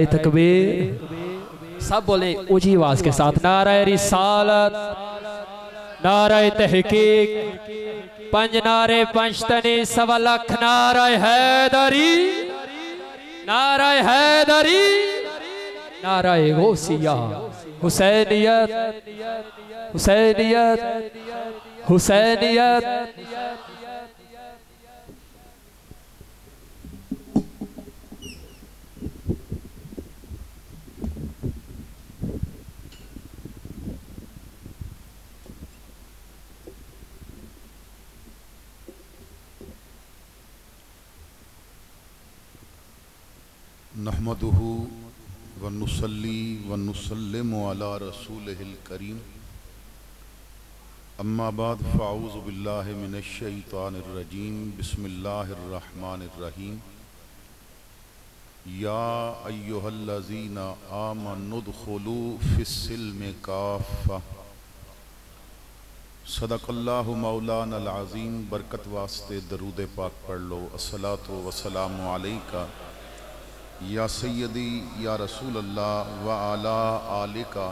تکبیر سب بولیں اونچی آواز کے ساتھ نعرہ رسالت، نعرہ تحقیق، پنج نعرے پنجتنی سوا لکھ، نعرہ حیدری، نعرہ حیدری، نعرہ غوثیہ، حسینیت، حسینیت، حسینیت۔ نحمدہ ونصلی ونسلم علی رسولہ الکریم، اما بعد فاعوذ باللہ من الشیطان الرجیم، بسم اللہ الرحمن الرحیم۔ یا ایہا الذین آمنوا ادخلوا فی السلم کافہ۔ صدق اللہ مولانا العظیم۔ برکت واسطے درود پاک پڑھ لو۔ الصلاۃ والسلام علیکہ یا سیدی یا رسول اللہ وعلی آلکا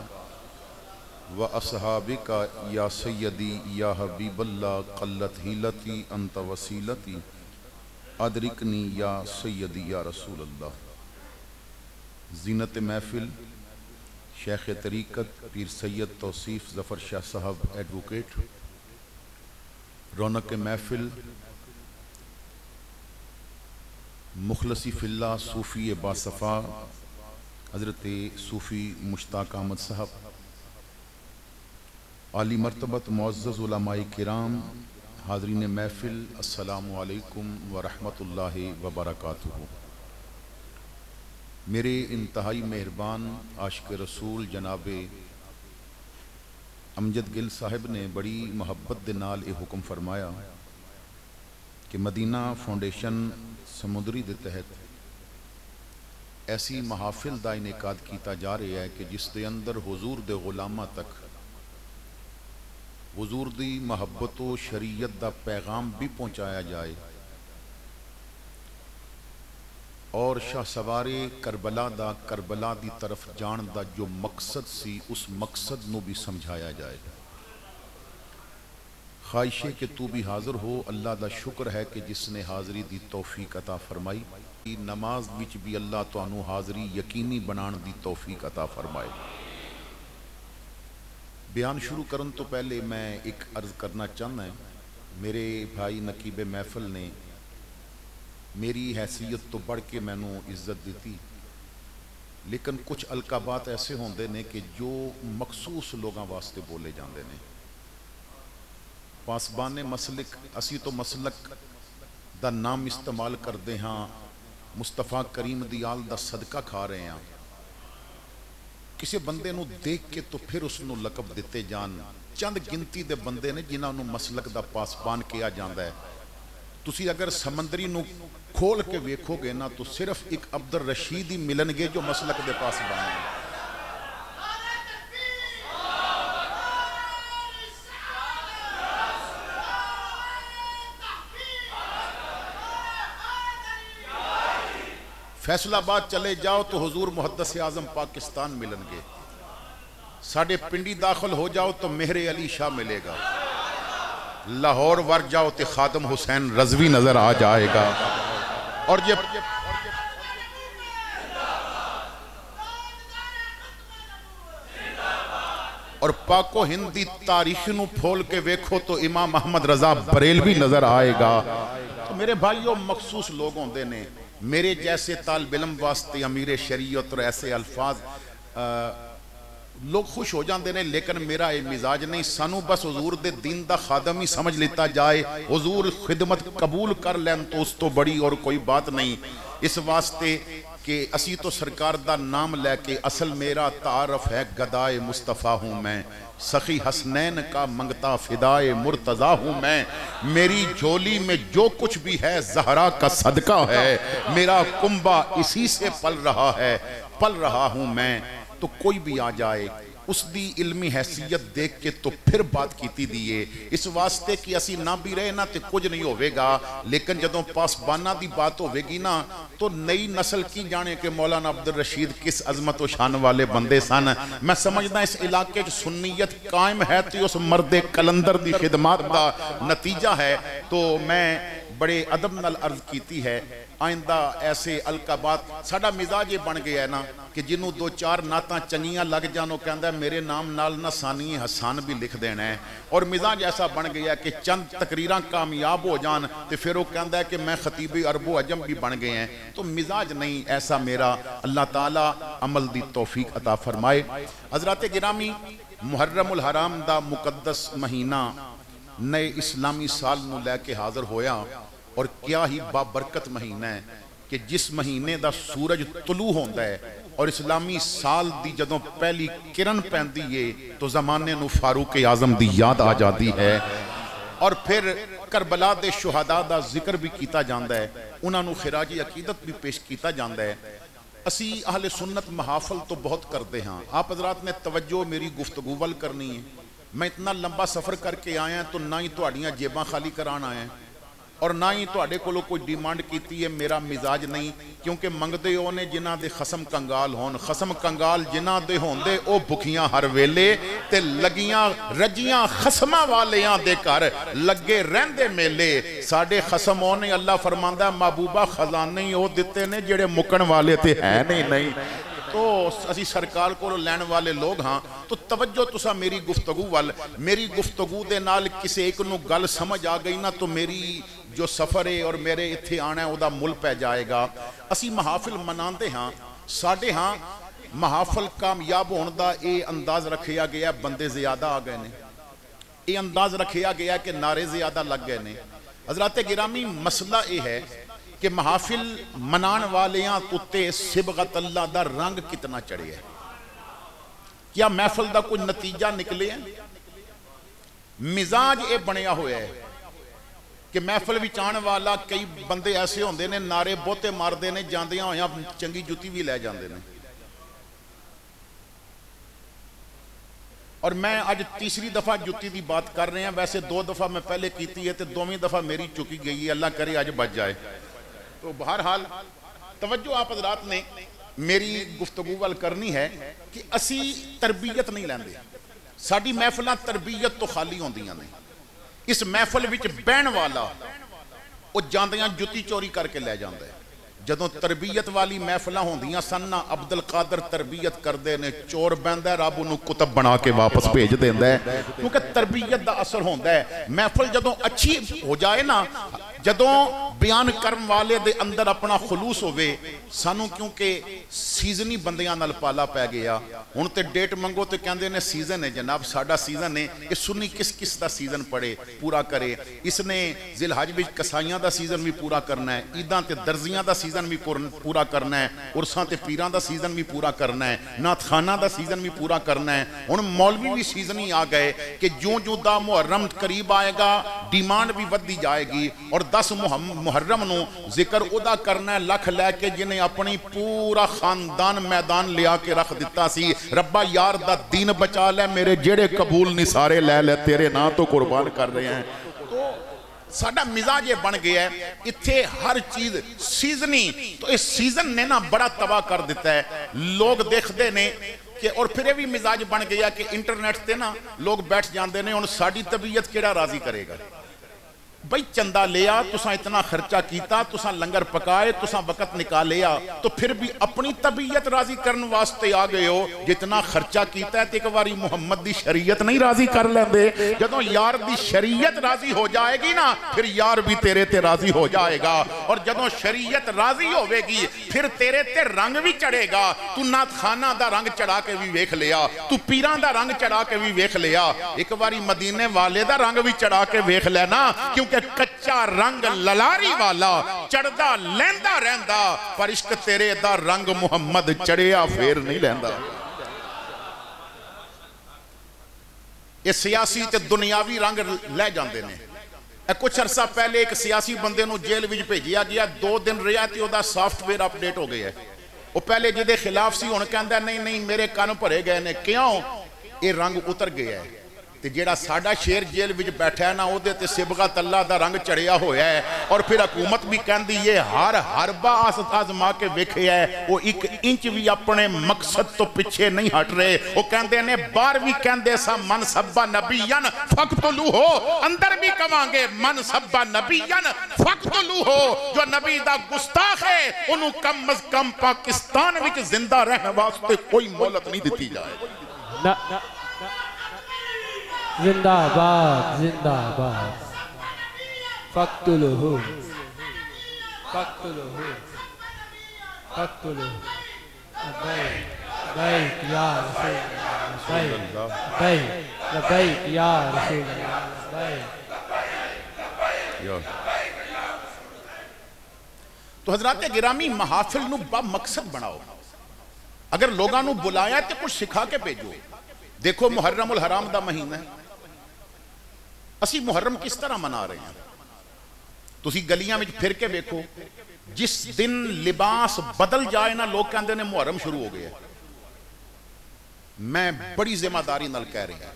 و اصحابکا یا سیدی یا حبیب اللہ، قلت حیلتی انت وسیلتی ادرکنی یا سیدی یا رسول اللہ۔ زینت محفل شیخ طریقت پیر سید توصیف ظفر شاہ صاحب ایڈوکیٹ، رونق محفل مخلصی فی اللہ صوفی باصفا حضرت صوفی مشتاق احمد صاحب، عالی مرتبت معزز علماء کرام، حاضرین محفل، السلام علیکم ورحمۃ اللہ وبرکاتہ۔ میرے انتہائی مہربان عاشق رسول جناب امجد گل صاحب نے بڑی محبت دے نال یہ حکم فرمایا کہ مدینہ فاؤنڈیشن سمندری دے تحت ایسی محافل دا انعقاد کیتا جا رہا ہے کہ جس دے اندر حضور دے غلامہ تک حضور دی محبت و شریعت دا پیغام بھی پہنچایا جائے، اور شاہ سوار کربلا دا کربلا دی طرف جان دا جو مقصد سی اس مقصد نو بھی سمجھایا جائے۔ خواہش ہے کہ تو بھی حاضر ہو۔ اللہ دا شکر ہے کہ جس نے حاضری دی توفیق عطا فرمائی، نماز وچ بھی اللہ تانوں حاضری یقینی بنان دی توفیق عطا فرمائے۔ بیان شروع کرن تو پہلے میں ایک عرض کرنا چاہنا ہے، میرے بھائی نقیب محفل نے میری حیثیت تو بڑھ کے میں نو عزت دیتی، لیکن کچھ القابات ایسے ہوندے نے کہ جو مخصوص لوگاں واسطے بولے جاندے نے۔ پاسبان مسلک، اسی تو مسلک دا نام استعمال کر دے ہاں، مصطفیٰ کریم دی آل دا صدقہ کھا رہے ہیں۔ کسی بندے نو دیکھ کے تو پھر اس نو لقب دیتے جان، چند گنتی دے بندے نے جنہاں نو مسلک دا پاسبان کیا جاندہ ہے۔ تسی اگر سمندری نو کھول کے ویکھو گے نا تو صرف ایک عبد الرشید ہی ملن گے جو مسلک دے پاسبان ہیں۔ فیصل آباد چلے جاؤ تو حضور محدث اعظم پاکستان ملن گے، ساڑھے پنڈی داخل ہو جاؤ تو مہر علی شاہ ملے گا، لاہور ور جاؤ تو خادم حسین رضوی نظر آ جائے گا، اور جب اور پاک و ہندی تاریخ نو پھول کے ویکھو تو امام احمد رضا بریلوی نظر آئے گا۔ تو میرے بھائیوں مخصوص لوگوں دے نے میرے جیسے طالب علم واسطے امیر شریعت اور ایسے الفاظ لوگ خوش ہو جاندے نے، لیکن میرا یہ مزاج نہیں۔ سانو بس حضور دے دین دا خادم ہی سمجھ لیتا جائے، حضور خدمت قبول کر لین تو اس تو بڑی اور کوئی بات نہیں۔ اس واسطے کہ اسی تو سرکار دا نام لے کے اصل میرا تعارف ہے گدائے مصطفیٰ ہوں میں، سخی حسنین کا منگتا فدائے مرتضیٰ ہوں میں، میری جھولی میں جو کچھ بھی ہے زہرا کا صدقہ ہے، میرا کنبہ اسی سے پل رہا ہے، پل رہا ہوں میں۔ تو کوئی بھی آ جائے اس دی علمی حیثیت دیکھ کے تو پھر بات کیتی دیئے اس واسطے کہ اسی نہ بھی رہے نا تے کچھ نہیں ہوئے گا لیکن جدوں پاسبانہ دی بات ہوئے گی نا تو نئی نسل کی جانے کہ مولانا عبدالرشید کس عظمت و شان والے بندے سن میں سمجھنا اس علاقے جو سنیت قائم ہے تو اس مرد کلندر دی خدمات دا نتیجہ ہے تو میں بڑے ادب نال عرض کیتی ہے آئندہ ایسے القابات ساڑھا مزاج یہ بن گیا ہے نا کہ جنہوں دو چار ناتاں چنگیاں لگ جانو کہندہ ہے میرے نام نال نہ ثانی حسان بھی لکھ دینا ہے اور مزاج ایسا بن گیا ہے کہ چند تقریراں کامیاب ہو جان تو پھر وہ کہندہ ہے کہ میں خطیب عرب و عجم بھی بن گئے ہیں تو مزاج نہیں ایسا میرا اللہ تعالیٰ عمل دی توفیق عطا فرمائے حضرات گرامی محرم الحرام دا مقدس مہینہ نئے اسلامی سال نو لے کے حاضر ہویا اور کیا ہی بابرکت مہینہ ہے کہ جس مہینے دا سورج طلوع ہوندہ ہے اور اسلامی سال دی جدوں پہلی کرن پہن دیئے تو زمانے نو فاروق اعظم دی یاد آ جاتی ہے اور پھر کربلا دے شہداء دا ذکر بھی کیتا جاندہ ہے انہاں نو خراج عقیدت بھی پیش کیتا جاندہ ہے اسی اہل سنت محافل تو بہت کرتے ہیں آپ حضرات نے توجہ میری گفتگو وال کرنی ہے میں اتنا لمبا سفر کر کے آیا تو نہ ہی تہاڈیاں جیباں خالی کران آیا ہیں اور نہ ہی تہاڈے کولوں کوئی ڈیمانڈ کیتی ہے میرا مزاج نہیں کیونکہ منگدے ہونے جنہاں دے خسم کنگال ہون خسم کنگال جنہاں دے ہوندے او بکھیاں ہر ویلے تے لگیاں رجیاں خسماں والیاں دے کر لگے رہندے میلے ساڑے خسم ہونے اللہ فرماندہ محبوبہ خزانے ہو دیتے نے جڑے مکن والے تے ہیں نہیں تو اسی سرکار کو لین والے لوگ ہاں تو توجہ تسا میری گفتگو وال میری گفتگو دے نال کسے ایک نو گل سمجھ آ گئی نا تو میری جو سفر ہے اور میرے اتھے آنا ہے او دا مل پہ جائے گا اسی محافل مناندے ہاں ساڑھے ہاں محافل کامیاب ہوندہ اے انداز رکھیا گیا بندے زیادہ آ گئے نے اے انداز رکھیا گیا کہ نعرے زیادہ لگ گئے نے حضرات گرامی مسئلہ اے ہے کہ محافل منان والیاں تُتے سبغت اللہ دا رنگ کتنا چڑھے ہے کیا محفل دا کوئی نتیجہ نکلے ہیں مزاج اے بنیا ہویا ہے کہ محفل بھی چاہنے والا کئی بندے ایسے ہوندے نے نعرے بہتے مار دینے جاندیاں ہویاں چنگی جوتی بھی لے جاندے نے اور میں آج تیسری دفعہ جوتی دی بات کر رہے ہیں ویسے 2 دفعہ میں پہلے کیتی ہے تو 2ویں دفعہ میری چکی گئی ہے اللہ کرے آج بچ جائے تو بہرحال توجہ آپ حضرات نے میری گفتگو وال کرنی ہے کہ اسی تربیت نہیں لیندے ساڑی محفلہ تربیت تو خالی ہوندیاں نہیں اس محفل وچ بین والا وہ جاندیاں جتی چوری کر کے لے جاندے جدوں تربیت والی محفلہ ہوندیاں سننا عبدالقادر تربیت کر دے نے چور بیندہ ہے رب انہوں کتب بنا کے واپس بھیج دیندہ ہے کیونکہ تربیت دا اثر ہوندہ ہے محفل جدوں اچھی ہو جائے نا جدوں بیان کرم والے دے اندر اپنا خلوص ہوئے سانوں کیونکہ سیزنی بندیاں نال پالا پہ گیا ان تے ڈیٹ منگو تے کہندے نے سیزن ہے جناب ساڑھا سیزن ہے اس سنی کس دا سیزن پڑے پورا کرے اس نے ذی الحج بھی کسائیاں دا سیزن بھی پورا کرنا ہے عیداں تے درزیاں دا سیزن بھی پورا کرنا ہے عرساں تے پیران دا سیزن بھی پورا کرنا ہے نعت خانہ دا سیزن بھی پورا کرنا ہے ان مولوی بھی سیزنی آ گئے کہ جو دا محرم قریب آئے گا ڈیمانڈ بھی ود دی جائے گی اور 10 محرم نو ذکر ادا کرنا ہے لکھ لے کے جنہیں اپنی پورا خاندان میدان لیا کے رکھ دیتا سی ربا یار دا دین بچا لے میرے جڑے قبول نہیں سارے لے لے تیرے نا تو قربان کر رہے ہیں تو ساڑھا مزاج یہ بن گیا ہے اتھے ہر چیز سیزنی تو اس سیزن نے نا بڑا تباہ کر دیتا ہے لوگ دیکھ دے نے کہ اور پھر بھی مزاج بن گیا کہ انٹرنیٹ تے نا لوگ بیٹھ جاندے نے ان ساڑھی طبیعت کیڑا راضی کرے گا بھئی چندہ لیا تساں اتنا خرچہ کیتا تساں لنگر پکائے تساں وقت نکالیا تو پھر بھی اپنی طبیعت راضی کرن واسطے آ گئے ہو جتنا خرچہ کیتا ہے ایک باری محمد دی شریعت نہیں راضی کر لیندے جدوں یار دی شریعت راضی ہو جائے گی نا پھر یار بھی تیرے تے راضی ہو جائے گا اور جدوں شریعت راضی ہوئے گی پھر تیرے تے رنگ بھی چڑھے گا تو نعت خانہ دا رنگ چڑھا کے بھی ویکھ لیا تو پیران دا رنگ چڑھا کے بھی ویکھ لیا ایک باری مدینے والے دا رنگ بھی چڑھا کے ویکھ لینا کیونکہ کچا رنگ للاری والا چڑھدا لیندہ رہندہ پر عشق تیرے دا رنگ محمد چڑھیا پھر نہیں لیندہ یہ سیاسی تے دنیاوی رنگ لے جاندے نے کچھ عرصہ پہلے ایک سیاسی بندے نو جیل وچ بھیجیا گیا 2 دن رہا تے دا سافٹ ویئر اپ ڈیٹ ہو گیا ہے وہ پہلے جدے خلاف سی ہن کہندا نہیں میرے کان بھرے گئے نے کیوں یہ رنگ اتر گیا ہے تے جیڑا ساڈا شیر جیل وچ بیٹھا ہے نا او دے تے سبغت اللہ دا رنگ چڑھیا ہویا ہے اور پھر حکومت بھی کہندی یہ ہر حربہ آزما کے ویکھیا ہے وہ ایک انچ بھی اپنے مقصد تو پیچھے نہیں ہٹ رہے وہ کہندے نے باہر بھی کہندے سا من سبا نبیان فقتلوہ اندر بھی کہانگے من سبا نبیان فقتلوہ جو نبی دا گستاخ ہے انہوں کم از کم پاکستان وچ زندہ رہنے واسطے کوئی مہلت نہیں دیتی جائے زندہ باد زندہ باد فقتلوہ فقتلوہ فقتلوہ لبیک یا رسول اللہ لبیک یا رسول اللہ. تو حضرات گرامی محافل نو با مقصد بناؤ اگر لوگاں نو بلایا تے کچھ سکھا کے بھیجو. دیکھو محرم الحرام دا مہینہ ہے اسی محرم کس طرح منا رہے ہیں تسی گلیاں میں پھر کے بیکھو جس دن لباس بدل جائے نا لوگ کہندے نے محرم شروع ہو گیا. میں بڑی ذمہ داری نال کہہ رہی ہوں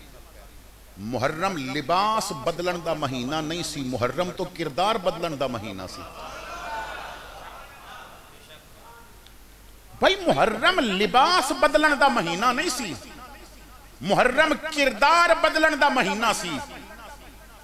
محرم لباس بدلن دا مہینہ نہیں سی محرم تو کردار بدلن دا مہینہ سی. بھائی محرم لباس بدلن دا مہینہ نہیں سی محرم کردار بدلن دا مہینہ سی.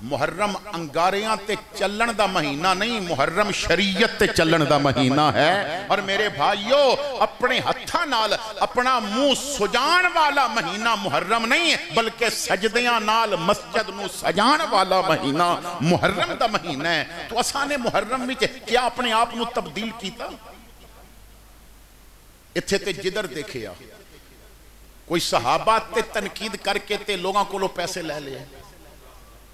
محرم انگاریاں تے چلن دا مہینہ نہیں محرم شریعت تے چلن دا مہینہ ہے. اور میرے بھائیو اپنے ہتھاں نال اپنا منہ سجان والا مہینہ محرم نہیں بلکہ سجدیاں نال مسجد نو سجان والا مہینہ محرم دا مہینہ ہے. تو اسانے محرم میں کیا اپنے آپ نو تبدیل کیتا؟ اتھے تے جدر دیکھیا کوئی صحابہ تے تنقید کر کے تے لوگاں کو لو پیسے لے لے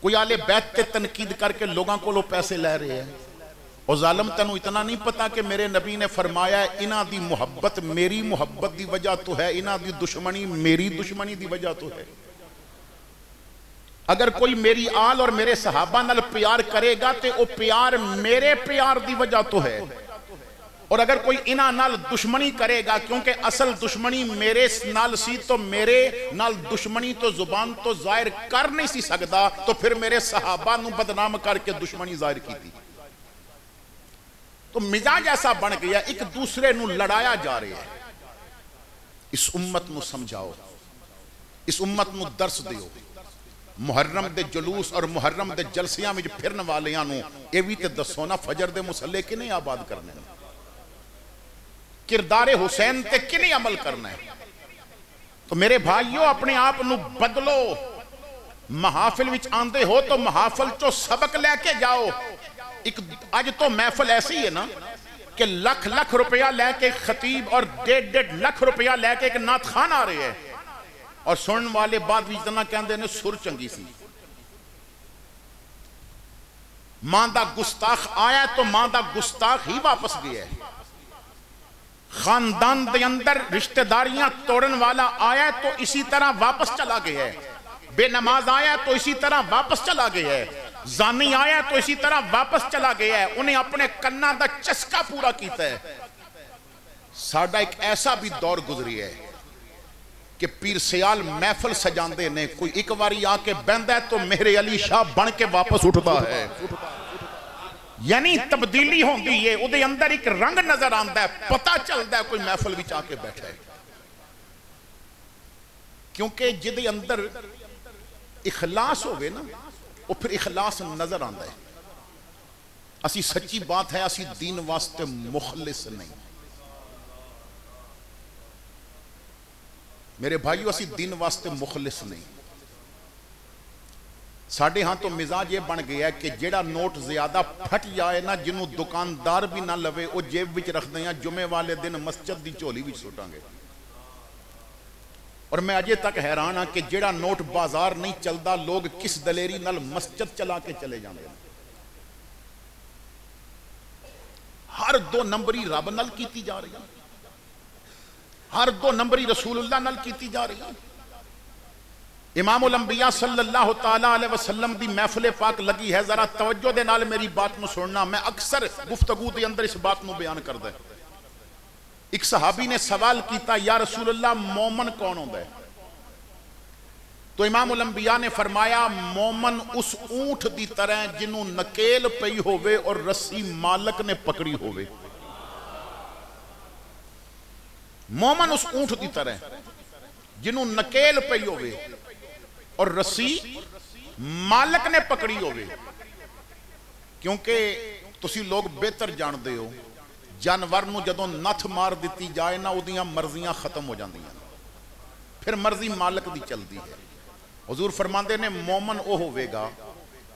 کوئی آلے بیت تے تنقید کر کے لوگاں کو لو پیسے لے رہے ہیں. اور ظالم تنو اتنا نہیں پتا کہ میرے نبی نے فرمایا ہے انہاں دی محبت میری محبت دی وجہ تو ہے انہاں دی دشمنی میری دشمنی دی وجہ تو ہے. اگر کوئی میری آل اور میرے صحابہ نال پیار کرے گا تے وہ پیار میرے پیار دی وجہ تو ہے. اور اگر کوئی انہاں نال دشمنی کرے گا کیونکہ اصل دشمنی میرے نال سی تو میرے نال دشمنی تو زبان تو ظاہر کر نہیں سی سکدا تو پھر میرے صحابہ نو بدنام کر کے دشمنی ظاہر کی تھی. تو مزاج ایسا بن گیا ایک دوسرے نو لڑایا جا رہے ہیں. اس امت نو سمجھاؤ اس امت نو درس دیو. محرم دے جلوس اور محرم دے جلسیاں میں پھرن والیاں نو اے وی تے دسو نا فجر دے مسلے کی نہیں آباد کرنے کردار حسین تے کی نہیں عمل کرنا ہے. تو میرے بھائیو اپنے آپ نو بدلو. محافل وچ آندے ہو تو محافل چو سبق لے کے جاؤ. ایک آج تو محفل ایسی ہے نا کہ لکھ لکھ روپیہ لے کے خطیب اور 1.5 لاکھ روپیہ لے کے ایک نعت خان آ رہے ہیں اور سنن والے بعد بھی اتنا کہندے نے سر چنگی سی. ماں دا گستاخ آیا تو ماں دا گستاخ ہی واپس گیا ہے. خاندان دے اندر رشتہ داریاں توڑن والا آیا تو اسی طرح واپس چلا گیا ہے. بے نماز آیا تو اسی طرح واپس چلا گیا ہے. زانی آیا تو اسی طرح واپس چلا گیا ہے. انہیں اپنے کنہ دا چسکا پورا کیتا ہے. ساڑھا ایک ایسا بھی دور گزری ہے کہ پیر سیال محفل سجاندے نے کوئی ایک واری آ کے بندہ ہے تو میرے علی شاہ بن کے واپس اٹھتا ہے. یعنی تبدیلی ہوندی ہے او دے اندر ایک رنگ نظر آندا ہے پتہ چلدا ہے کوئی محفل وچ آ کے بیٹھا ہے. کیونکہ جدے اندر اخلاص ہوئے نا وہ پھر اخلاص نظر آندا ہے. اسی سچی بات ہے اسی دین واسطے مخلص نہیں. میرے بھائیو اسی دین واسطے مخلص نہیں. ساڑھے ہاں تو مزاج یہ بن گیا ہے کہ جیڑا نوٹ زیادہ پھٹ جائے نا جنہوں دکاندار بھی نہ لوے وہ جیب وچ رکھ دیں جمعے والے دن مسجد دی چولی وچ سٹاں گے. اور میں اجے تک حیران ہاں کہ جیڑا نوٹ بازار نہیں چلدا لوگ کس دلیری نال مسجد چلا کے چلے جاندے ہیں. ہر 2 نمبری رب نال کیتی جا رہی ہے ہر 2 نمبری رسول اللہ نال کیتی جا رہی ہے. امام الانبیاء صلی اللہ تعالیٰ علیہ وسلم دی محفل پاک لگی ہے. ذرا توجہ دے نال میری بات نو سننا. میں اکثر گفتگو دے اندر اس بات نو بیان کر دے. ایک صحابی نے سوال کیتا یا رسول اللہ مومن کون ہوندا ہے؟ تو امام الانبیاء نے فرمایا مومن اس اونٹ دی طرح جنہوں نکیل پئی ہوئے اور رسی مالک نے پکڑی ہوئے. مومن اس اونٹ دی طرح جنہوں نکیل پئی ہوئے اور رسی مالک نے پکڑی ہوئے. کیونکہ تسی لوگ بہتر جان دے ہو جانور نو جدوں نتھ مار دیتی جائے نا اودیاں مرضیاں ختم ہو جاندیاں, پھر مرضی مالک دی چل دی ہے. حضور فرماندے نے مومن او ہوئے گا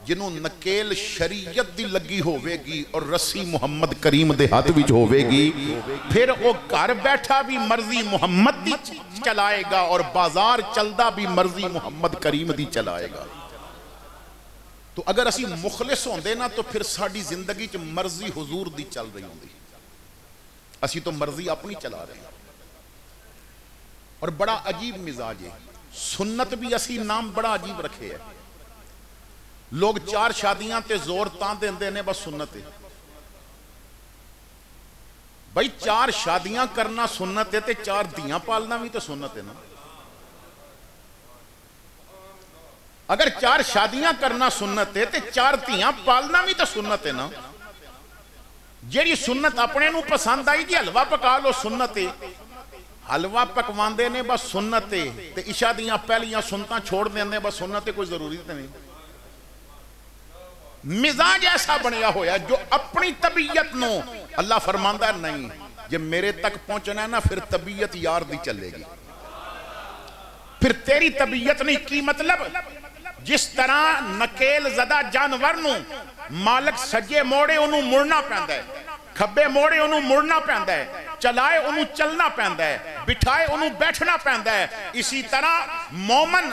جنہوں نکیل شریعت دی لگی ہوئے گی اور رسی محمد کریم دے ہاتھ وچ ہوئے گی, پھر او گھر بیٹھا بھی مرضی محمد دی چلائے گا اور بازار چلدا بھی مرضی محمد کریم دی چلائے گا. تو اگر اسی مخلص ہوندے نا تو پھر ساڑی زندگی چ مرضی حضور دی چل رہی ہوندی, اسی تو مرضی اپنی چلا رہے ہیں. اور بڑا عجیب مزاج ہے, سنت بھی اسی نام بڑا عجیب رکھے ہے. لوگ 4 شادیاں تے زور تان دیندے نے بس سنت ہے. بھائی 4 شادیاں کرنا سنت ہے تے 4 دیاں پالنا بھی تو سنت ہے نا. اگر 4 شادیاں کرنا سنت ہے تے 4 دیاں پالنا بھی تو سنت ہے نا. جیڑی سنت اپنے نو پسند آئی جی حلوہ پکا لو سنت ہے, حلوہ پکواندے نے بس سنت ہے, تے عشاء دیاں پہلیاں سنتاں چھوڑ دیندے بس سنت ہے, کوئی ضروری نہیں. مزاج ایسا بنیا ہویا جو اپنی طبیعت نو اللہ فرماندہ نہیں جب میرے تک پہنچنا ہے نا پھر طبیعت یار دی چلے گی. پھر تیری طبیعت نہیں کی مطلب جس طرح نکیل زدہ جانور نو مالک سجے موڑے انہوں مڑنا پہندہ ہے, کھبے موڑے انہوں مڑنا پہندہ ہے, چلائے انہوں چلنا پہندہ ہے, بٹھائے انہوں بیٹھنا پہندہ ہے. اسی طرح مومن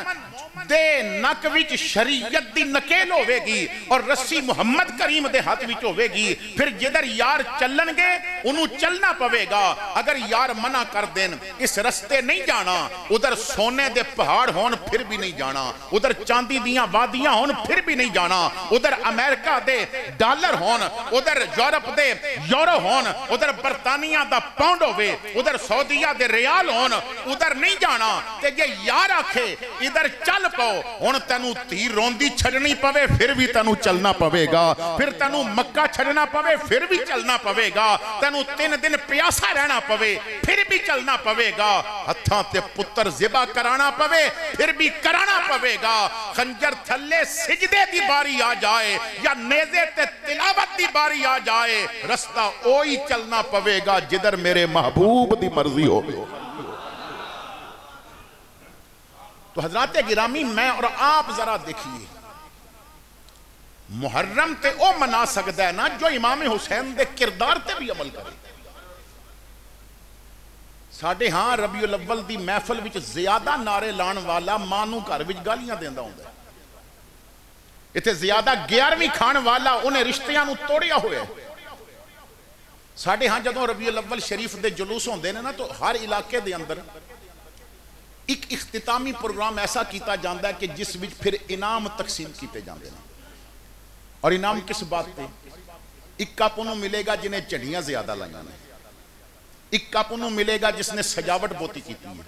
دے نک وچ شریعت دی نکیل ہوئے گی اور رسی محمد کریم دے ہاتھ وچ ہوئے گی. پھر جدر یار چلن گے انہوں چلنا پوے گا. اگر یار منع کر دین اس رستے نہیں جانا, ادھر سونے دے پہاڑ ہون پھر بھی نہیں جانا, ادھر چاندی دیاں وادیاں ہون پھر بھی نہیں جانا, ادھر امریکہ دے ڈالر ہون, ادھر یورپ دے یورو ہون, ادھر برطانیہ دا پاؤنڈ ہوئے, ادھر سعودیہ دے ریال ہون, ادھر نہیں جانا. تے یہ یار آکھے ادھر چل پو ہون تینو تیر روندی چھڑنی پوے پھر بھی تینو چلنا پوے گا, پھر تینو مکہ چھڑنا پوے پھر بھی چلنا پوے گا, تینو 3 دن پیاسا رہنا پوے پھر بھی چلنا پوے گا, ہتھاں تے پتر ذبح کرانا پوے پھر بھی کرانا پوے گا. خنجر تھلے سجدے دی باری آ جائے یا نیزے تے تلاوت دی باری آ جائے, رستہ اوہی چلنا پوے گا جدر میرے محبوب دی مرضی ہو. تو حضرات گرامی میں اور آپ ذرا دیکھئے محرم تے او منا سکتا ہے نا جو امام حسین دے کردار تے بھی عمل کرے. ساڑھے ہاں ربیع الاول دی محفل وچ زیادہ نعرے لان والا مانو گھر وچ گالیاں دیندہ ہوندہ ہے. اتھے زیادہ 11ویں کھان والا انہیں رشتیاں نو توڑیا ہوئے. ساڑھے ہاں جدوں ربیع الاول شریف دے جلوس ہوندے نے نا تو ہر علاقے دے اندر ایک اختتامی پروگرام ایسا کیتا جاندہ ہے کہ جس وچ پھر انعام تقسیم کیتے جاندے ہیں. اور انعام کس بات تے؟ ایک کپ انہوں ملے گا جنہیں چڑیاں زیادہ لائیاں نے, ایک کپ انہوں ملے گا جس نے سجاوٹ بہتی کیتی ہے,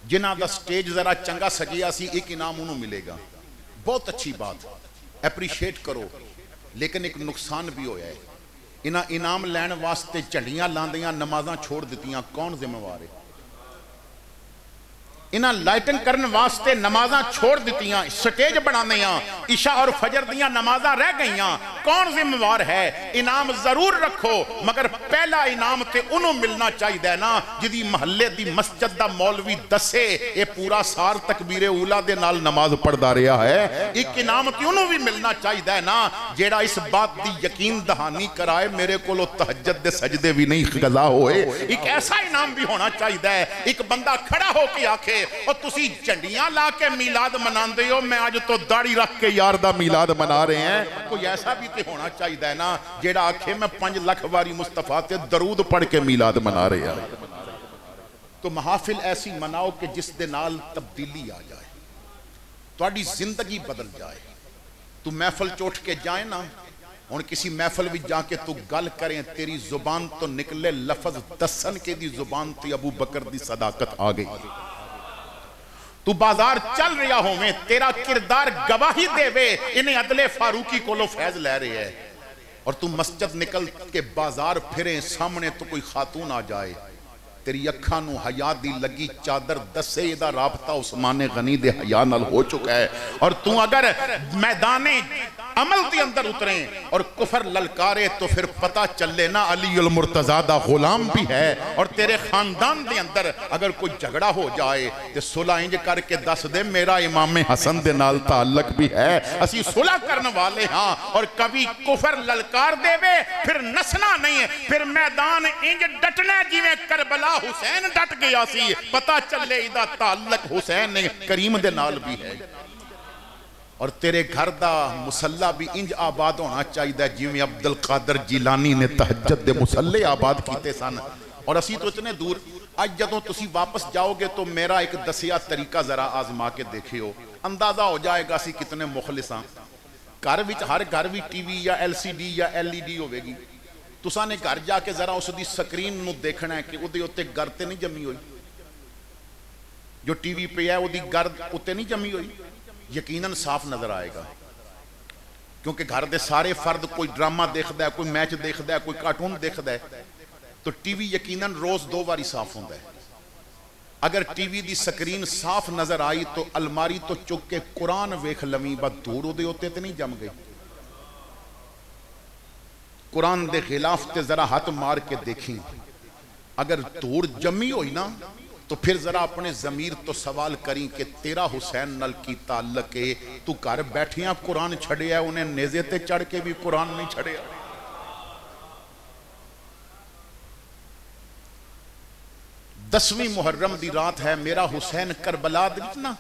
جنہاں دا سٹیج ذرا چنگا سجیا سی ایک انعام انہوں ملے گا. بہت اچھی بات, اپریشیٹ کرو, لیکن ایک نقصان بھی ہویا ہے. انعام لین واسطے چڑیاں لاندیاں نمازاں چھوڑ دیتیاں, کون ذمہ وار ہے؟ انہاں لائٹن کرن واسطے نمازاں چھوڑ دیتیاں, سٹیج بنانیاں, عشاء اور فجر دیاں نمازاں رہ گئیاں, کون ذمہ وار ہے؟ انعام ضرور رکھو مگر پہلا انعام تے انہوں ملنا چاہی دے نا جدی محلے دی مسجد دا مولوی دسے اے پورا سار تکبیر اولا دے نال نماز پڑھ دا رہا ہے. ایک انعام تے انہوں بھی ملنا چاہی دے نا جیڑا اس بات دی یقین دہانی کرائے میرے کولو تہجد دے سجدے بھی نہیں قضا ہوئے. ایک ایسا انعام بھی ہونا چاہی دے, ایک بندہ کھڑا ہو کے آکھے اور تسی جھنڈیاں لا کے میلاد منان دے ہو, میں آج تو داڑھی رکھ کے یار دا میلاد منا رہے ہیں. کوئی ایسا بھی تے ہونا چاہی دے نا جیڑا آکھے میں 5 لاکھ واری مصطفیٰ تے درود پڑھ کے میلاد منا رہے ہیں. تو محافل ایسی مناؤ کہ جس دے نال تبدیلی آ جائے, تواڈی زندگی بدل جائے. تو محفل چوٹ کے جائیں نا, اور کسی محفل بھی جا کے تو گل کریں تیری زبان تو نکلے لفظ دسن کے دی زبان تے ابو بکر دی صداقت آ گئی. تو بازار چل رہا ہو میں تیرا کردار گواہی دے وے انہیں عدل فاروقی کو لو فیض لے رہے ہے، اور تو مسجد نکل کے بازار پھریں سامنے تو کوئی خاتون آ جائے تیری اکھاں نو حیا دی لگی چادر دسے دا رابطہ عثمان غنی دے حیا نال ہو چکا ہے، اور تو اگر میدان عمل دی اندر اتریں اور کفر للکارے تو پھر پتہ چلے نا علی المرتضیٰ دا غلام بھی ہے، اور تیرے خاندان دے اندر اگر کوئی جھگڑا ہو جائے تو صلح انج کر کے دس دے میرا امام حسن دے نال تعلق بھی ہے، اسی صلح کرنے والے ہاں، اور کبھی کفر للکار دے وے پھر نسنا نہیں ہے، پھر میدان انج ڈٹنا جیویں کربلا حسین ڈٹ گیا سی، پتہ چلے دا تعلق حسین کریم دے نال بھی ہے، اور تیرے گھر دا مسلح بھی انج آباد ہونا چاہیے جیویں عبدالقادر جیلانی نے تہجد دے مسلح آباد کیتے سن، اور اسی تو اتنے دور آج جدوں تسی واپس جاؤ گے تو میرا ایک دسیا طریقہ ذرا آزما کے دیکھے ہو، اندازہ ہو جائے گا سی کتنے مخلصاں، گھر وچ ہر گھر وی ٹی وی یا ایل سی ڈی یا ایل ای ڈی ہوئے گی، تساں نے گھر جا کے ذرا اس دی سکرین نو دیکھنا ہے کہ او دے اتے گرد نہیں جمی ہوئی، جو ٹی وی پہ ہے او دی گرد اتے نہیں جمی ہوئی، یقیناً صاف نظر آئے گا، کیونکہ گھر دے سارے فرد کوئی ڈرامہ دیکھدا ہے، کوئی میچ دیکھدا ہے، کوئی کارٹون دیکھدا ہے، تو ٹی وی یقیناً روز 2 باری صاف ہوندا ہے، اگر ٹی وی دی سکرین صاف نظر آئی تو الماری تو چک کے قرآن ویکھ لویں بات دور ہو دے ہوتے تے نہیں جم گئی، قرآن دے خلاف تے ذرا ہاتھ مار کے دیکھیں، اگر دور جمی ہوئی نا تو پھر ذرا اپنے ضمیر تو سوال کریں کہ تیرا حسین نل کی تعلق ہے، تو گھر بیٹھیاں قرآن چھڑے ہے، انہیں نیزے تے چڑھ کے بھی قرآن نہیں چھڑے ہے، 10ویں محرم دی رات ہے، میرا حسین کربلا دیکھنا،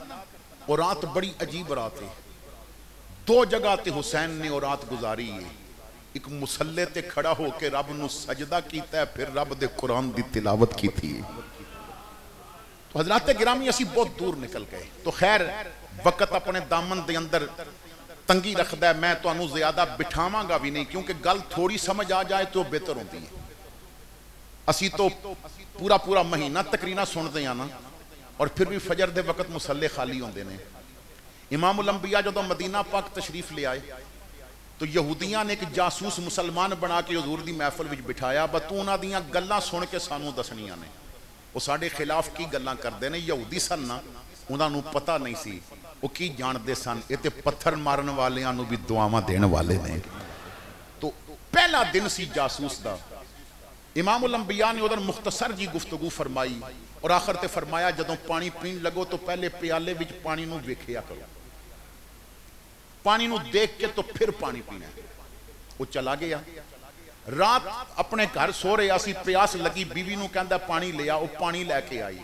اور رات بڑی عجیب رات ہے، 2 جگہ تے حسین نے اور رات گزاری ہے، ایک مسلح تے کھڑا ہو کے رب نو سجدہ کیتا ہے، پھر رب دے قرآن دی تلاوت کی تھی، تو حضرات گرامی اسی بہت دور نکل گئے، تو خیر وقت اپنے دامن دے اندر تنگی رکھ ہے، میں تو انہوں زیادہ بٹھاواں گا بھی نہیں، کیونکہ گل تھوڑی سمجھ آ جائے تو بہتر ہوتی ہے، اسی تو پورا مہینہ تقرینہ سن دے آنا، اور پھر بھی فجر دے وقت مسلح خالی ہوندے نے، امام الانبیاء جدو مدینہ پاک تشریف لے آئے، تو یہودیاں نے ایک جاسوس مسلمان بنا کے حضور دی محفل وچ بٹھایا، بتوں انہاں دیاں گلاں سن کے سانوں دسنیاں نے، وہ ساڑھے خلاف کی گلاں کر دینے، یہودی سن نا، انہاں نو پتہ نہیں سی، وہ کی جان دے سن، ایتے پتھر مارن والے انہوں بھی دعاواں دین والے نے، تو پہلا دن سی جاسوس دا، امام الانبیاء نے ادھر مختصر جی گفتگو فرمائی، اور آخر تے فرمایا جدوں پانی پین لگو تو پہلے پیالے وچ پانی نو ویکھیا کرو، پانی نو دیکھ کے تو پھر پانی پینا ہے، وہ چلا گیا، رات اپنے گھر سو رہے اسی پیاس لگی، بیوی نو کہندہ پانی لیا، وہ پانی لے کے آئی،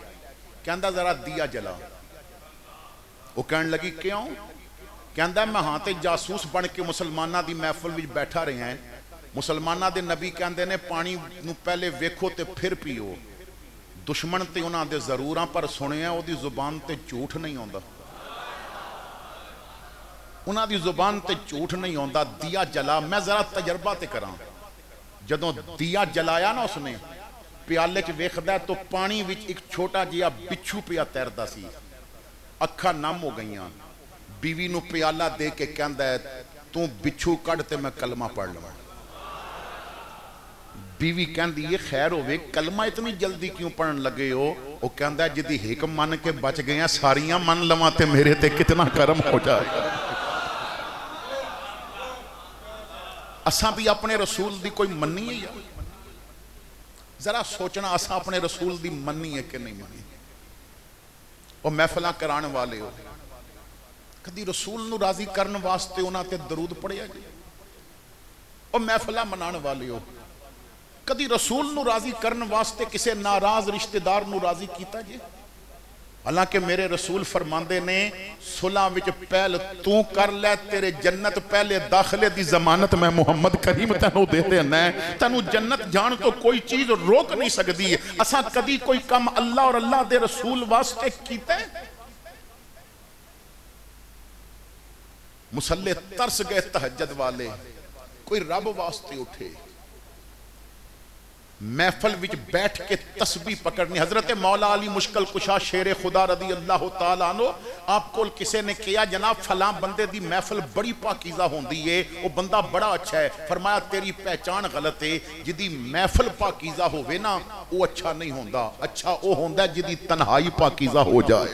کہندہ ذرا دیا جلا، وہ کہنے لگی کیوں؟ کہندہ میں ہاں تے جاسوس بن کے مسلمانہ دی محفل وچ بیٹھا رہے ہیں، مسلمانہ دے نبی کہندے نے پانی نو پہلے ویکھو تے پھر پیو، دشمن تے انہاں دے ضروراں پر سنے ہیں، وہ دی زبان تے جھوٹ نہیں ہوندہ، انہاں دی زبان تے جھوٹ نہیں ہوندہ، دیا جلا، میں ذرا تجربہ تے کراں، جدوں دیا جلایا نا اس نے پیالے چ ویکھدا ہے تو پانی وچ ایک چھوٹا جیا بچھو پیا تیردا سی، اکھاں نم ہو گئیاں، بیوی نو پیالہ دے کے کہندا ہے تو بچھو کڈ تے میں کلمہ پڑھ لواں، بیوی کہندی یہ خیر ہوئے کلمہ اتنی جلدی کیوں پڑھن لگے ہو؟ وہ کہندا ہے جدی ایک من کے بچ گئے ہیں ساریاں من لواں تے میرے تے کتنا کرم ہو جائے گا، اساں بھی اپنے رسول دی کوئی منی ہے یا ذرا سوچنا اساں اپنے رسول دی منی ہے کہ نہیں منی، اور محفلہ کرانے والے ہو کدی رسول نو راضی کرن واسطے انہاں تے درود پڑھیا جی، اور محفلہ منانے والے ہو کدی رسول نو راضی کرن واسطے کسے ناراض رشتہ دار نو راضی کیتا جی، حالانکہ میرے رسول فرماندے نے صلح وچ پہل تو کر لے تیرے جنت پہلے داخلے دی ضمانت میں محمد کریم تینوں دیتے ہیں، تینوں جنت جان تو کوئی چیز روک نہیں سکتی، اساں کدی کوئی کم اللہ اور اللہ دے رسول واسطے کیتے، مسلح ترس گئے تہجد والے، کوئی رب واسطے اٹھے، محفل وچ بیٹھ کے تسبیح پکڑنی. حضرت مولا علی مشکل کشا شیر خدا رضی اللہ تعالیٰ عنہ آپ کو کسے نے کیا جناب فلاں بندے دی محفل بڑی پاکیزہ ہوندی ہے, وہ بندہ بڑا اچھا ہے. فرمایا تیری پہچان غلط ہے, جدی محفل پاکیزہ ہوئے نا وہ اچھا نہیں ہوندا, اچھا وہ ہوندا ہے جدی تنہائی پاکیزہ ہو جائے.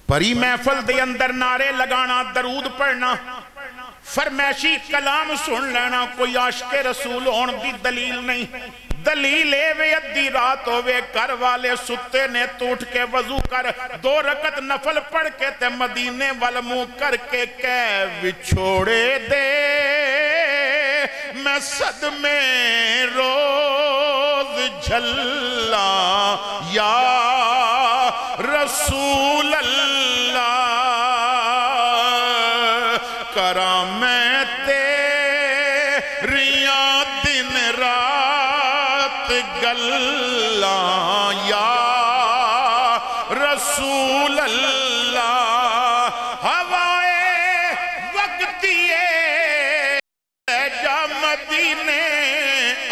بڑی محفل دے اندر نعرے لگانا, درود پڑھنا, فرمیشی کلام سن لینا, کوئی عاشق رسول ہون دی دلیل نہیں. دلیل اے وے ادھی رات ہوئے گھر والے ستے نے توٹ کے وضو کر 2 رکعت نفل پڑھ کے تے مدینے وال منہ کر کے کہہ وچھوڑے دے میں صدمے روز جھلا یا رسول اللہ کرام تیریاں دن رات گلاں یا رسول اللہ ہوائے وقتیے جا مدینے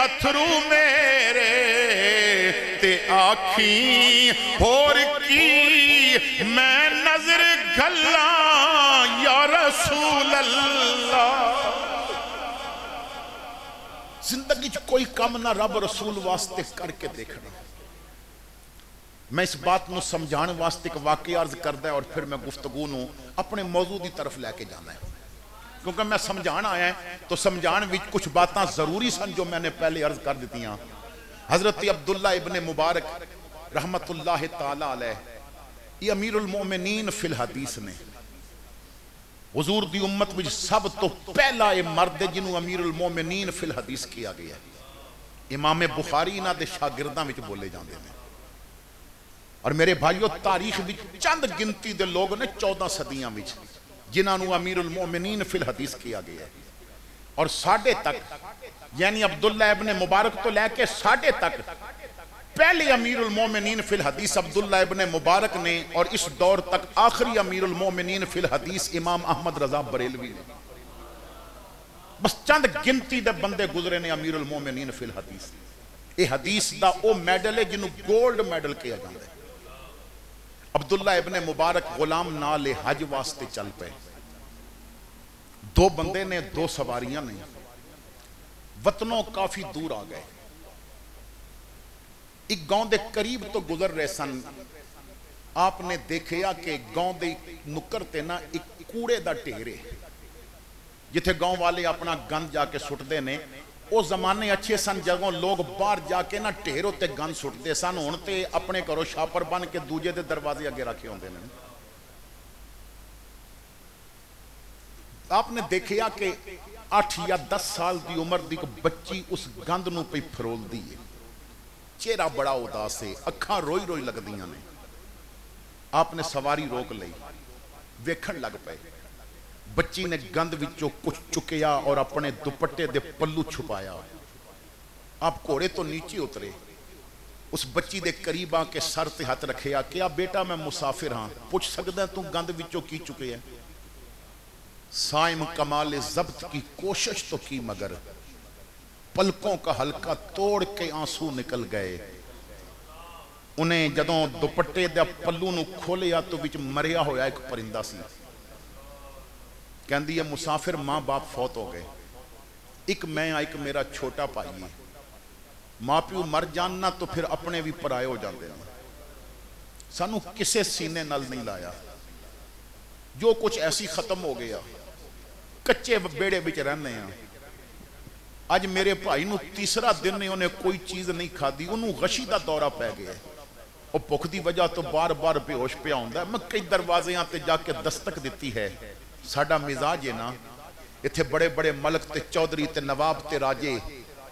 اتھرو میرے تے آکھیں ہور کی میں نظر گھلاں یا رسول اللہ. زندگی کوئی کام نہ رب رسول واسطے کر کے دیکھنا. میں اس بات نو سمجھان واسطے ایک واقعہ عرض کردہ ہے اور پھر میں گفتگو نو اپنے موضوع دی طرف لے کے جانا ہے, کیونکہ میں سمجھان آیا ہے تو سمجھان وچ کچھ باتاں ضروری سن جو میں نے پہلے عرض کر دیتی ہیں. حضرت عبداللہ ابن مبارک رحمت اللہ تعالی علیہ یہ امیر المومنین فی الحدیث نے, حضور دی امت وچ سب تو پہلا یہ مرد جنہوں امیر المومنین فی الحدیث کیا گیا ہے. امام بخاری انہاں دے شاگرداں وچ بولے جاندے ہیں. اور میرے بھائیو تاریخ وچ چند گنتی دے لوگ نے 14 صدیاں وچ جنہاں نو امیر المومنین فی الحدیث کیا گیا ہے. اور ساڑھے تک یعنی عبداللہ ابن مبارک تو لے کے ساڑھے تک پہلے امیر المومنین فی الحدیث عبداللہ ابن مبارک نے, اور اس دور تک آخری امیر المومنین فی الحدیث امام احمد رضا بریلوی نے. بس چند گنتی دے بندے گزرے نے امیر المومنین فی الحدیث. یہ حدیث دا او میڈل ہے جنہوں گولڈ میڈل کیا جاندے. عبداللہ ابن مبارک غلام نال حج واسطے چل پے. 2 بندے نے 2 سواریاں نہیں, وطنوں کافی دور آ گئے. ایک گاؤں دے قریب تو گزر رہے سن, آپ نے دیکھیا کہ گاؤں دے نکر تے نا ایک کوڑے دا ٹھیرے جتھے گاؤں والے اپنا گند جا کے سٹ دے نے. او زمانے اچھے سن جگہوں لوگ باہر جا کے نا ٹھیروں تے گند سٹ دے سن, ہن تے اپنے گھروں شاپر بن کے دوجے دے دروازے اگے رکھے ہوندے نے. آپ نے دیکھیا کہ 8 یا 10 سال دی عمر دی کو بچی اس گند نو پہ پھرول دی ہے. چہرہ بڑا اداس ہے, اکھاں روئی روئی لگ دیاں نے. آپ نے سواری روک لئی, ویکھن لگ پئے. بچی نے گند وچوں کچھ چکیا اور اپنے دوپٹے دے پلو چھپایا. آپ گھوڑے تو نیچے اترے, اس بچی دے قریب آ کے سر تے ہاتھ رکھیا, کیا بیٹا میں مسافر ہاں, پوچھ سکدا ہے تو گند وچوں کی چکے ہے؟ سائم کمال ضبط کی کوشش تو کی مگر پلکوں کا حلقہ توڑ کے آنسو نکل گئے. انہیں جدوں دوپٹے دے پلو نو کھولیا تو وچ مریا ہویا ایک پرندہ سی. کہندی ہے مسافر ماں باپ فوت ہو گئے, ایک میں ایک میرا چھوٹا بھائی ہے. ماں پیو مر جاننا تو پھر اپنے بھی پرائے ہو جاندے ہیں. سانو کسے سینے نل نہیں لایا, جو کچھ ایسی ختم ہو گیا. کچے بیڑے بچ رہنے ہیں. آج میرے بھائی نو 3را دن نے انہیں کوئی چیز نہیں کھا دی, انہوں غشی دا دورہ پہ گیا. اور بھوک دی وجہ تو بار بار بے ہوش پہ آؤندا ہے. میں کئی دروازے تے جا کے دستک دیتی ہے. ساڈا مزاج ہے نا, اتھے بڑے بڑے ملک تے چودھری تے نواب تے راجے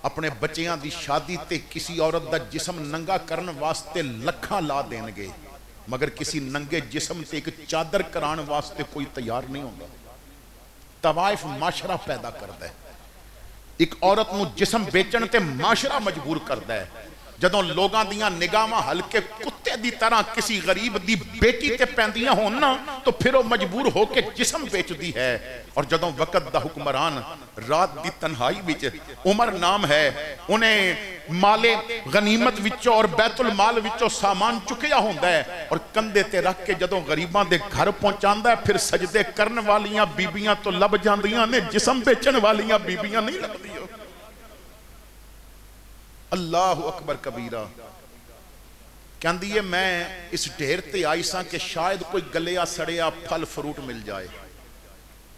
اپنے بچیاں دی شادی تے کسی عورت دا جسم ننگا کرن واسطے لکھاں لا دین گے, مگر کسی ننگے جسم تے ایک چادر کران واسطے کوئی تیار نہیں ہوگا. طوائف معاشرہ پیدا کرتا ہے. ایک عورت نو جسم بیچن تے معاشرہ مجبور کرتا ہے. جدوں لوگاں دیاں نگاہاں ہلکے کتے دی طرح کسی غریب دی بیٹی تے پیندیاں ہون نا تو پھر وہ مجبور ہو کے جسم بیچ دی ہے. اور جدوں وقت دا حکمران رات دی تنہائی وچ عمر نام ہے انہیں مال غنیمت وچوں اور بیت المال وچوں سامان چکیا ہوندا ہے اور کندھے تے رکھ کے جدوں غریباں دے گھر پہنچاندا ہے پھر سجدے کرن والیاں بیبیاں تو لب جاندیاں نے جسم بیچن والیاں بیبیاں نہیں لبدیاں. اللہ اکبر کبیرہ. کہندی ہے میں اس ڈھیر تے آئی ساں کہ شاید کوئی گلیا سڑیا پھل فروٹ مل جائے,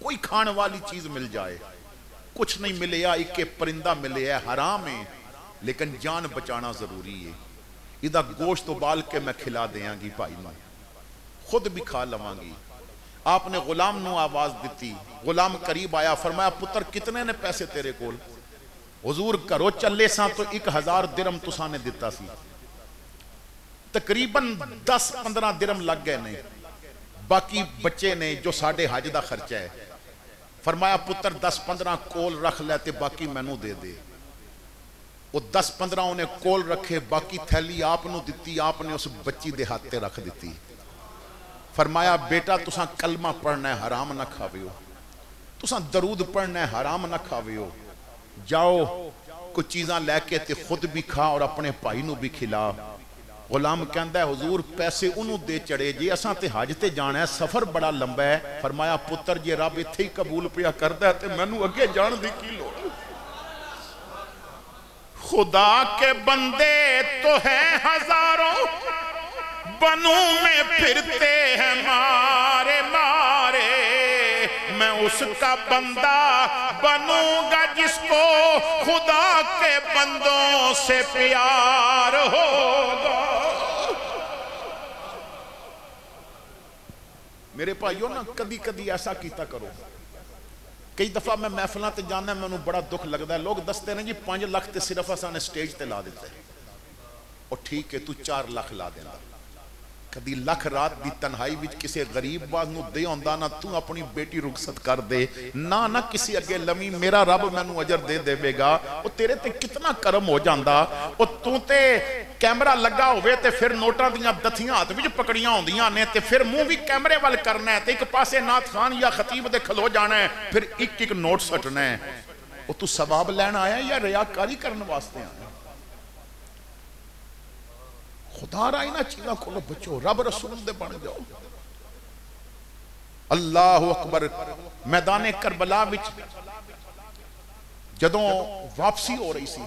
کوئی کھان والی چیز مل جائے. کچھ نہیں ملیا, ایک پرندہ ملے ہے, حرام ہے لیکن جان بچانا ضروری ہے. ادھا گوشت ابال کے میں کھلا دیاں گی بھائی میں, خود بھی کھا لواں گی. آپ نے غلام نو آواز دیتی, غلام قریب آیا, فرمایا پتر کتنے نے پیسے تیرے کول؟ حضور کرو چلے ساں تو 1000 درم تساں نے دیتا سی. تقریباً 10-15 درم لگ گئے نے, باقی بچے نے جو ساڑھے حج دا خرچہ ہے. فرمایا پتر 10-15 کول رکھ لے تے باقی میں نو دے دے. وہ 10-15 انہیں کول رکھے, باقی تھیلی آپ نو دیتی, آپ نے اس بچی دے ہاتھ تے رکھ دیتی. فرمایا بیٹا تساں کلمہ پڑھنا ہے حرام نہ کھاوے ہو, تساں درود پڑھنا ہے حرام نہ کھاوے ہو, جاؤ کچھ چیزاں لے کے تے خود بھی کھا اور اپنے بھائی نو بھی کھلا. غلام کہندا ہے حضور پیسے انہوں دے چڑے جی اساں تے حج تے جانا ہے, سفر بڑا لمبا ہے. فرمایا پتر جے رب ایتھے ہی قبول پیا کردا ہے تے مینوں اگے جان دی کی لوڑ. خدا کے بندے تو ہیں ہزاروں, بنوں میں پھرتے ہیں مارے مارے, میں اس کا بندہ بنوں گا جس کو خدا کے بندوں سے پیار ہوگا. میرے بھائیو نا کدی کدی ایسا کیتا کرو. کئی دفعہ میں محفلہ تے جانا ہے, میں انہوں بڑا دکھ لگتا ہے. لوگ دستے ہیں جی 5 لاکھ تے صرف اساں نے سٹیج تے لا دیتا ہے, اور ٹھیک ہے تو 4 لاکھ لا دینا. کدی لکھ رات دی تنہائی وچ کسے غریب باز نو دے ہوندا نا تو اپنی بیٹی رخصت کر دے, نہ کسی اگے لمی میرا رب مینوں اجر دے دے گا. او تیرے تے کتنا کرم ہو جاندا. او تو تے کیمرہ لگا ہوئے تے پھر نوٹاں دیاں دتھیاں ہاتھ وچ پکڑیاں ہوندیاں نے تے پھر منہ بھی کیمرے وال کرنا ہے تے ایک پاسے نعت خان یا خطیب دے کھلو جانا ہے, پھر ایک نوٹ سٹنا ہے. او تو ثواب لینا آیا یا ریاکاری کرنے واسطے آیا؟ خدا رہا اینا چیزاں کھولو بچو, رب رسول دے بن جاؤ. اللہ اکبر. میدان کربلا وچ جدوں واپسی ہو رہی سی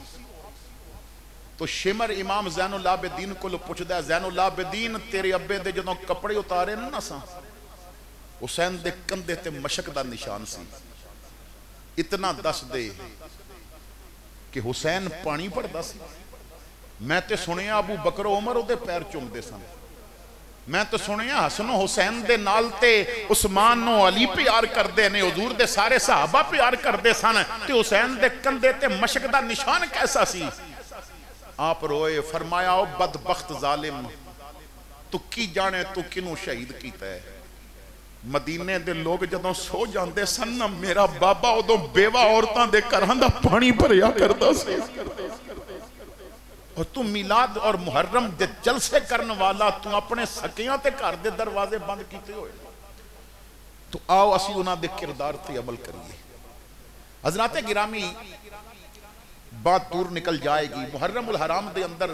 تو شمر امام زین العابدین کو لو پوچھ دیا, زین العابدین تیرے ابے دے جدوں کپڑے اتارے نا سا, حسین دے کندھے تے مشک دا نشان سی. اتنا دس دے کہ حسین پانی پڑھدا سی. میں تے سنیا ابو بکر و عمر دے پیر چوم دے سن. میں تے سنیا حسن و حسین دے نال تے عثمان و علی پیار کر دے نے, حضور دے سارے صحابہ پیار کر دے سن, تے حسین دے کندھے تے مشک دا نشان کیسا سی. آپ روئے, فرمایا او بدبخت ظالم, تو کی جانے تو کنوں شہید کیتا ہے. مدینے دے لوگ جدوں سو جاندے سن نا, میرا بابا ادوں بیوہ عورتاں دے گھراں دا پانی بھریا کردا سی. اور تو میلاد اور محرم دے جلسے کرن والا, تو اپنے سکیاں تے گھر دے دروازے بند کیتے ہوئے. تو آؤ اسی انہاں دے کردار تے عمل کریے. حضرات گرامی بات دور نکل جائے گی. محرم الحرام دے اندر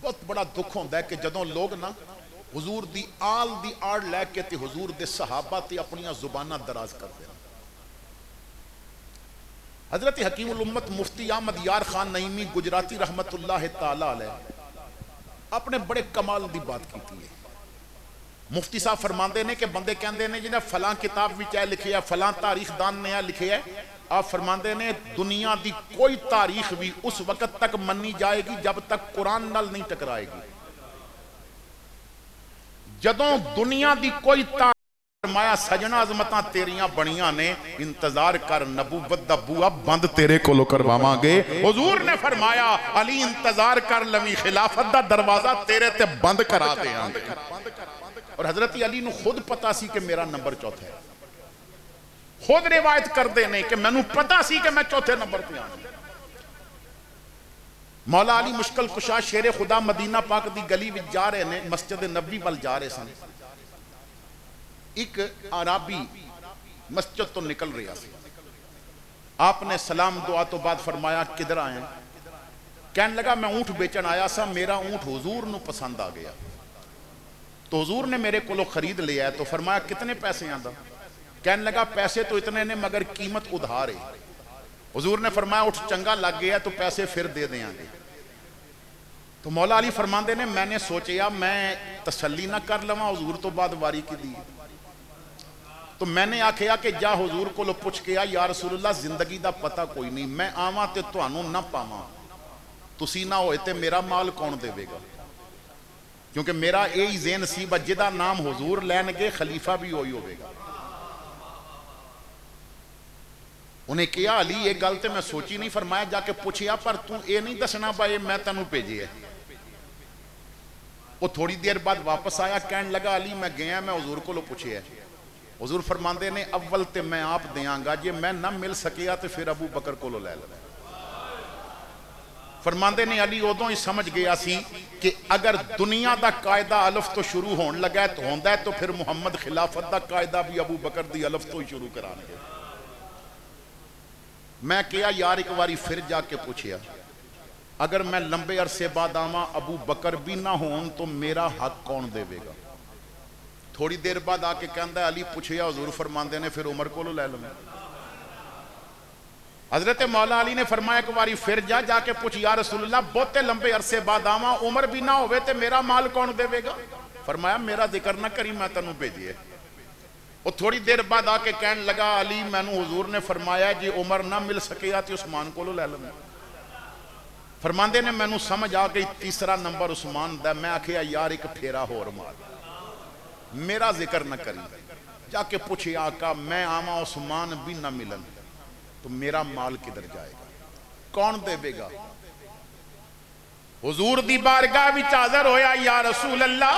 بہت بڑا دکھ ہوندا ہے کہ جدوں لوگ نا حضور دی آل دی آڑ لے کے تے حضور دے صحابہ تے اپنیاں زباناں دراز کر دے. حضرت حکیم الامت مفتی احمد یار خان نعیمی گجراتی رحمت اللہ تعالی علیہ اپنے بڑے کمال دی بات کیتی ہے. مفتی صاحب فرماندے نے کہ بندے کہندے نے جنہیں فلاں کتاب وچ اے لکھیا ہے, فلاں تاریخ دان نے اے لکھیا ہے. آپ فرماندے نے دنیا دی کوئی تاریخ بھی اس وقت تک منی جائے گی جب تک قرآن نال نہیں ٹکرائے گی. جدوں دنیا دی کوئی تاریخ فرمایا سجنہ عظمتاں تیریاں بڑیاں نے, انتظار کر نبوت دا بوا بند تیرے کو لو کرواواں گے. حضور نے فرمایا علی انتظار کر لوی خلافت دا دروازہ تیرے تے بند کرا دے آنگے. اور حضرت علی نو خود پتا سی کہ میرا نمبر چوتھا ہے, خود روایت کر دے نہیں کہ میں نو پتا سی کہ میں چوتھے نمبر پہ آنگے. مولا علی مشکل کشا شیر خدا مدینہ پاک دی گلی وچ جا رہے نے، مسجد نبوی وال جا رہے سن. ایک عربی مسجد تو نکل رہا سی. آپ نے سلام دعا تو بعد فرمایا کدھر آئے ہیں؟ کہنے لگا میں اونٹ بیچن آیا سا، میرا اونٹ حضور نو پسند آ گیا تو حضور نے میرے کو خرید لیا ہے. تو فرمایا کتنے پیسے آندا؟ کہنے لگا پیسے تو اتنے نے مگر قیمت ادھار ہے. حضور نے فرمایا اٹھ چنگا لگ گیا تو پیسے پھر دے دیں گے. تو مولا علی فرماندے نے میں نے سوچیا میں تسلی نہ کر لواں حضور تو بعد واری کی دی. تو میں نے آکھیا کہ جا حضور کو لو پوچھ کے یا رسول اللہ زندگی دا پتہ کوئی نہیں، میں آواں تے تانوں نہ پاواں، تسی نہ ہوئے تے میرا مال کون دے گا؟ کیونکہ میرا یہی ذہن سی جدا نام حضور لین گے خلیفہ بھی ہوئی ہوئے گا. انہیں کیا علی یہ گل تے میں سوچی نہیں. فرمایا جا کے پوچھیا پر تو اے نہیں دسنا بھائی میں تینوں بھیجی ہے. وہ تھوڑی دیر بعد واپس آیا کہنے لگا علی میں گیا میں حضور کو لو پوچھے ہے. حضور فرماندے نے اول تے میں آپ دیاں گا جے میں نہ مل سکیا تے پھر ابو بکر کو لو لے لے. فرماندے نے علی ادوں ہی سمجھ گیا سی کہ اگر دنیا دا قاعدہ الف تو شروع ہون لگا ہے تو ہوندا ہے تو پھر محمد خلافت دا قاعدہ بھی ابو بکر دی الف تو ہی شروع کران گے. میں کیا یار ایک باری پھر جا کے پوچھیا اگر میں لمبے عرصے بعد آواں ابو بکر بھی نہ ہون تو میرا حق کون دے گا؟ تھوڑی دیر بعد آ کے کہندا ہے علی پوچھیا حضور فرماندے نے پھر عمر کو لے لوں. حضرت مولا علی نے فرمایا ایک باری پھر جا کے پوچھ یا رسول اللہ بہتے لمبے عرصے بعد آواں عمر بھی نہ ہوئے تے میرا مال کون دے گا؟ فرمایا میرا ذکر نہ کری میں تینوں بھیجیے. وہ تھوڑی دیر بعد آ کے کہنے لگا علی میں نو حضور نے فرمایا جی عمر نہ مل سکیا تو عثمان کو لے لوں. فرماندے نے میں نو سمجھ آ گئی تیسرا نمبر عثمان دا. میں آکھیا یار ایک پھیرا ہور مار میرا ذکر نہ کری. جا کے پوچھے آقا میں آواں عثمان بھی نہ ملن تو میرا مال کدھر جائے گا؟ کون دے گا؟ حضور دی بارگاہ وچ حاضر ہویا یا رسول اللہ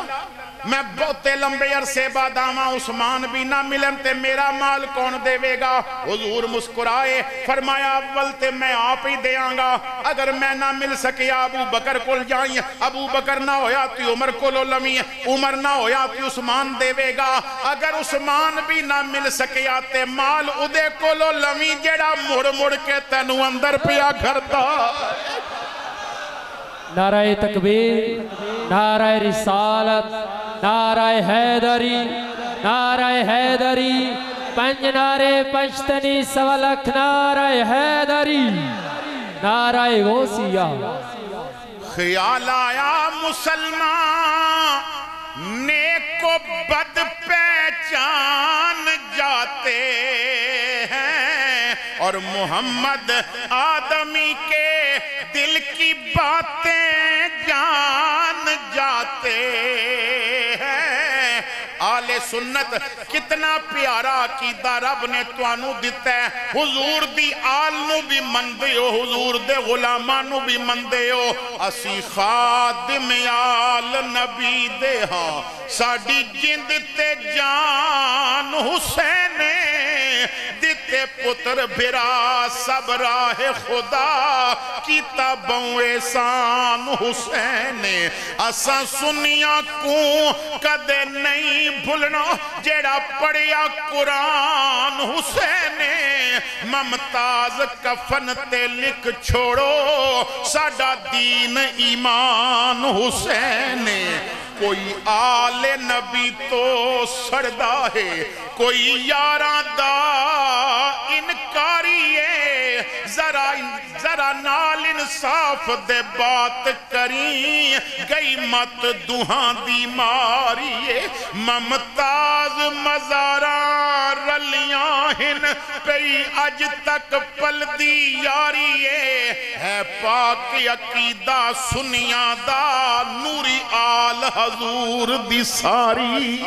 میں بہتے لمبے عرصے بعد آواں عثمان بھی نہ ملن تے میرا مال کون دے گا؟ حضور مسکرائے فرمایا اول تے میں آپ ہی دیاں گا. اگر میں نہ مل سکیا ابو بکر کو جائیں، ابو بکر نہ ہویا تو عمر کو لویں، عمر نہ ہویا تو عثمان دے گا. اگر عثمان بھی نہ مل سکیا تے مال ادے کو لویں جیڑا مڑ مڑ کے تینوں اندر پیا کرتا. نعرہ تکبیر، نعرہ رسالت، نعرہ حیدری، نعرہ حیدری، پنج نعرے پشتنی سوا لکھ نعرہ حیدری، نعرہ غوثیہ. خیال آیا مسلمان نیک و بد پہچان جاتے ہیں اور محمد آدمی کے دل کی باتیں جان جاتے ہیں. آل سنت کتنا پیارا عقیدہ رب نے توانو دیتا ہے. حضور دی آل نو بھی مندے ہو، حضور دے غلامانو بھی مندے ہو. اسی خادم آل نبی دے ہاں ساڑی جند تے جان حسین دیتے پتر بھرا سب راہ خدا کیتا بوں احسان حسین. اساں سنیاں کو کدے نہیں بھولنا جیڑا پڑھیا قرآن حسین. ممتاز کفن تے لکھ چھوڑو ساڈا دین ایمان حسین. کوئی آل نبی تو سڑدا ہے کوئی یاراں دا انکاری ہے. ذرا نال انصاف دے بات کریں گئی مت دوہاں دی ماری ہے. ممتاز مزاراں رلیاں ہن پئی اج تک پل دی یاری ہے پاک عقیدہ سنیاں دا نوری آل حضور دی ساری.